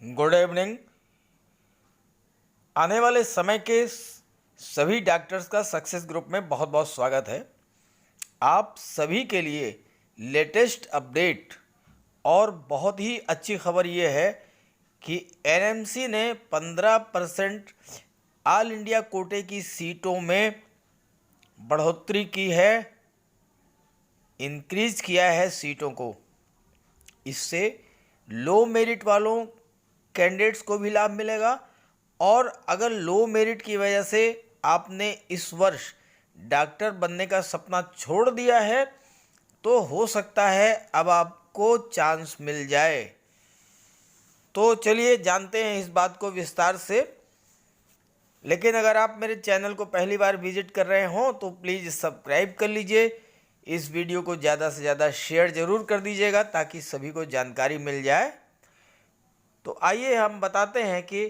Good evening. आने वाले समय के सभी डॉक्टर्स का सक्सेस ग्रुप में बहुत बहुत स्वागत है। आप सभी के लिए लेटेस्ट अपडेट और बहुत ही अच्छी खबर ये है कि एनएमसी ने 15% ऑल इंडिया कोटे की सीटों में बढ़ोतरी की है, इंक्रीज किया है सीटों को। इससे लो मेरिट वालों कैंडिडेट्स को भी लाभ मिलेगा और अगर लो मेरिट की वजह से आपने इस वर्ष डॉक्टर बनने का सपना छोड़ दिया है तो हो सकता है अब आपको चांस मिल जाए। तो चलिए जानते हैं इस बात को विस्तार से। लेकिन अगर आप मेरे चैनल को पहली बार विजिट कर रहे हो तो प्लीज़ सब्सक्राइब कर लीजिए। इस वीडियो को ज़्यादा से ज़्यादा शेयर ज़रूर कर दीजिएगा ताकि सभी को जानकारी मिल जाए। तो आइए हम बताते हैं कि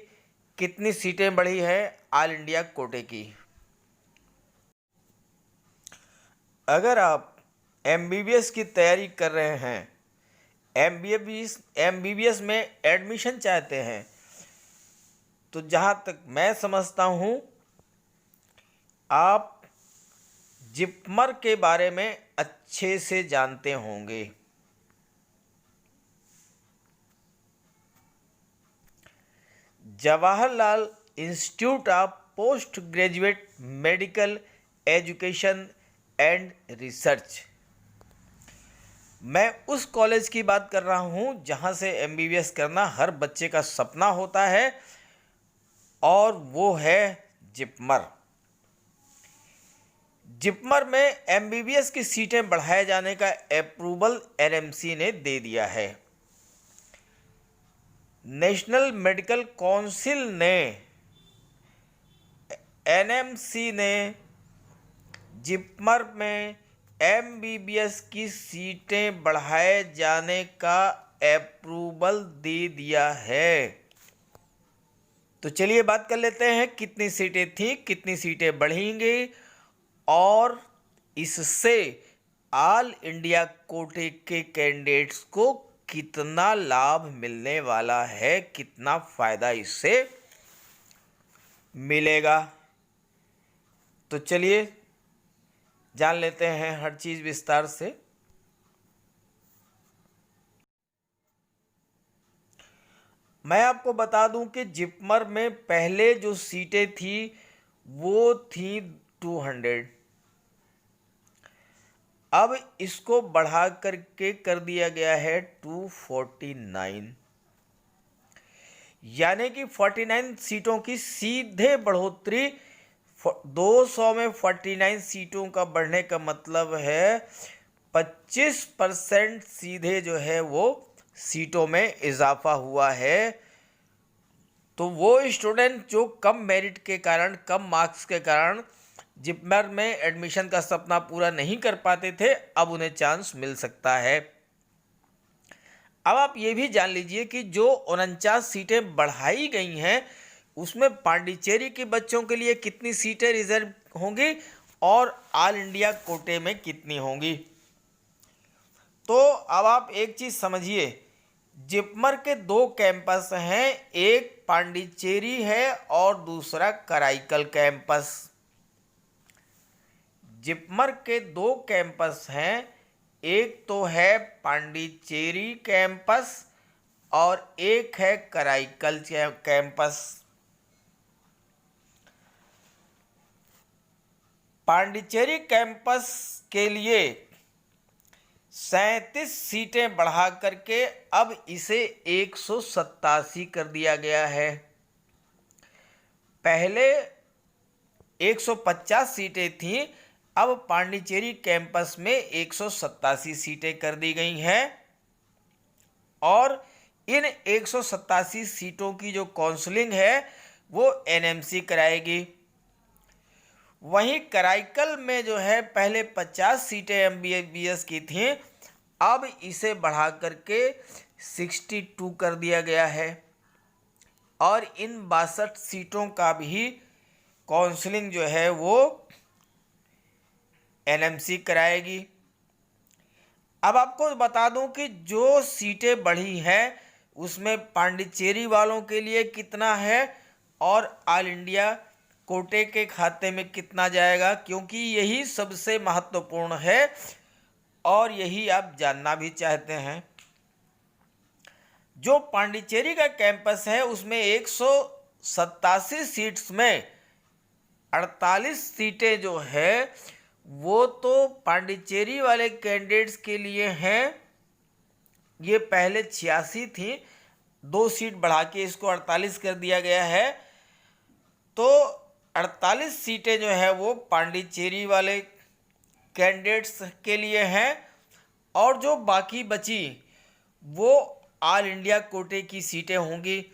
कितनी सीटें बढ़ी है ऑल इंडिया कोटे की। अगर आप एमबीबीएस की तैयारी कर रहे हैं, एमबीबीएस में एडमिशन चाहते हैं, तो जहाँ तक मैं समझता हूँ आप जिपमर के बारे में अच्छे से जानते होंगे। Jawaharlal institute of post graduate medical education and research, मैं उस कॉलेज की बात कर रहा हूँ जहाँ से एमबीबीएस करना हर बच्चे का सपना होता है और वो है जिपमर। जिपमर में एमबीबीएस की सीटें बढ़ाए जाने का अप्रूवल एनएमसी ने दे दिया है। नेशनल मेडिकल काउंसिल ने एनएमसी ने जिपमर में एमबीबीएस की सीटें बढ़ाए जाने का अप्रूवल दे दिया है। तो चलिए बात कर लेते हैं कितनी सीटें थी, कितनी सीटें बढ़ेंगी और इससे ऑल इंडिया कोटे के कैंडिडेट्स को कितना लाभ मिलने वाला है, कितना फ़ायदा इससे मिलेगा। तो चलिए जान लेते हैं हर चीज़ विस्तार से। मैं आपको बता दूं कि जिपमर में पहले जो सीटें थी वो थी 200, अब इसको बढ़ा करके कर दिया गया है 249, यानी कि 49 सीटों की सीधे बढ़ोतरी। 200 में 49 सीटों का बढ़ने का मतलब है 25% सीधे जो है वो सीटों में इजाफा हुआ है। तो वो स्टूडेंट जो कम मेरिट के कारण, कम मार्क्स के कारण जिपमर में एडमिशन का सपना पूरा नहीं कर पाते थे, अब उन्हें चांस मिल सकता है। अब आप ये भी जान लीजिए कि जो 49 सीटें बढ़ाई गई हैं उसमें पांडिचेरी के बच्चों के लिए कितनी सीटें रिजर्व होंगी और ऑल इंडिया कोटे में कितनी होंगी। तो अब आप एक चीज़ समझिए, जिपमर के दो कैंपस हैं, एक पांडिचेरी है और दूसरा कराईकल कैंपस। जिपमर के दो कैंपस हैं, एक तो है पांडिचेरी कैंपस और एक है कराईकल कैंपस। पांडिचेरी कैंपस के लिए 37 सीटें बढ़ा करके अब इसे 187 कर दिया गया है। पहले 150 सीटें थीं, अब पांडिचेरी कैंपस में 187 सीटें कर दी गई हैं और इन 187 सीटों की जो काउंसलिंग है वो एनएमसी कराएगी। वहीं कराईकल में जो है पहले 50 सीटें एमबीबीएस की थीं, अब इसे बढ़ा करके 62 कर दिया गया है और इन 62 सीटों का भी काउंसलिंग जो है वो एनएमसी कराएगी। अब आपको बता दूं कि जो सीटें बढ़ी हैं उसमें पांडिचेरी वालों के लिए कितना है और ऑल इंडिया कोटे के खाते में कितना जाएगा, क्योंकि यही सबसे महत्वपूर्ण है और यही आप जानना भी चाहते हैं। जो पांडिचेरी का कैंपस है उसमें 187 सीट्स में 48 सीटें जो है वो तो पांडिचेरी वाले कैंडिडेट्स के लिए हैं। ये पहले 86 थी, 2 सीट बढ़ा के इसको 48 कर दिया गया है। तो 48 सीटें जो है वो पांडिचेरी वाले कैंडिडेट्स के लिए हैं और जो बाकी बची वो ऑल इंडिया कोटे की सीटें होंगी,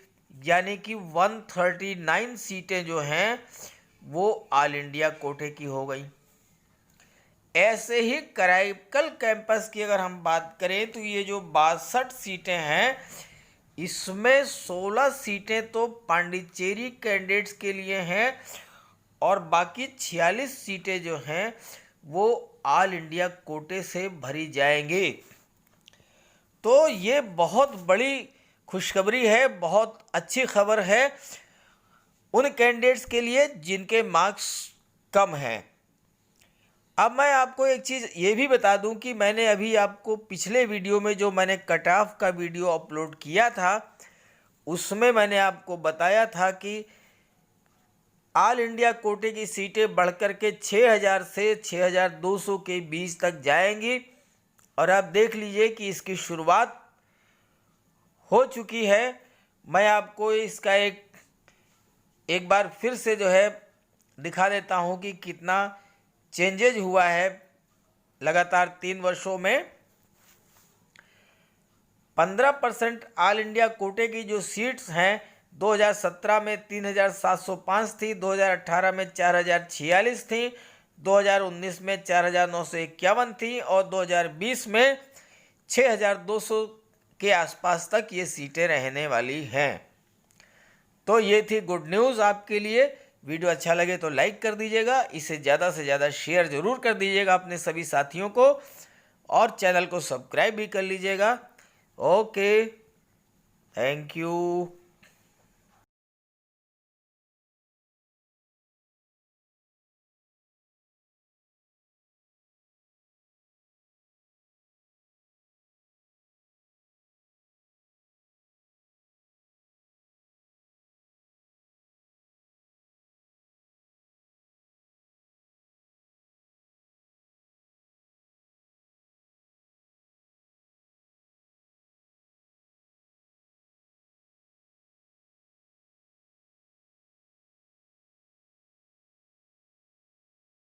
यानी कि 139 सीटें जो हैं वो ऑल इंडिया कोटे की हो गई। ऐसे ही कराईकल कैंपस की अगर हम बात करें तो ये जो 62 सीटें हैं इसमें 16 सीटें तो पांडिचेरी कैंडिडेट्स के लिए हैं और बाकी 46 सीटें जो हैं वो ऑल इंडिया कोटे से भरी जाएंगे। तो ये बहुत बड़ी खुशखबरी है, बहुत अच्छी खबर है उन कैंडिडेट्स के लिए जिनके मार्क्स कम हैं। अब मैं आपको एक चीज़ ये भी बता दूं कि मैंने अभी आपको पिछले वीडियो में जो मैंने कट ऑफ का वीडियो अपलोड किया था उसमें मैंने आपको बताया था कि ऑल इंडिया कोटे की सीटें बढ़कर के 6000 से 6200 के बीच तक जाएंगी और आप देख लीजिए कि इसकी शुरुआत हो चुकी है। मैं आपको इसका एक बार फिर से जो है दिखा देता हूं कि कितना चेंजेज हुआ है लगातार 3 वर्षों में। 15% ऑल इंडिया कोटे की जो सीट्स हैं 2017 में 3705 थी, 2018 में 4046 थी, 2019 में 4951 थी और 2020 में 6200 के आसपास तक ये सीटें रहने वाली हैं। तो ये थी गुड न्यूज़ आपके लिए। वीडियो अच्छा लगे तो लाइक कर दीजिएगा, इसे ज़्यादा से ज़्यादा शेयर ज़रूर कर दीजिएगा अपने सभी साथियों को और चैनल को सब्सक्राइब भी कर लीजिएगा। Okay, thank you.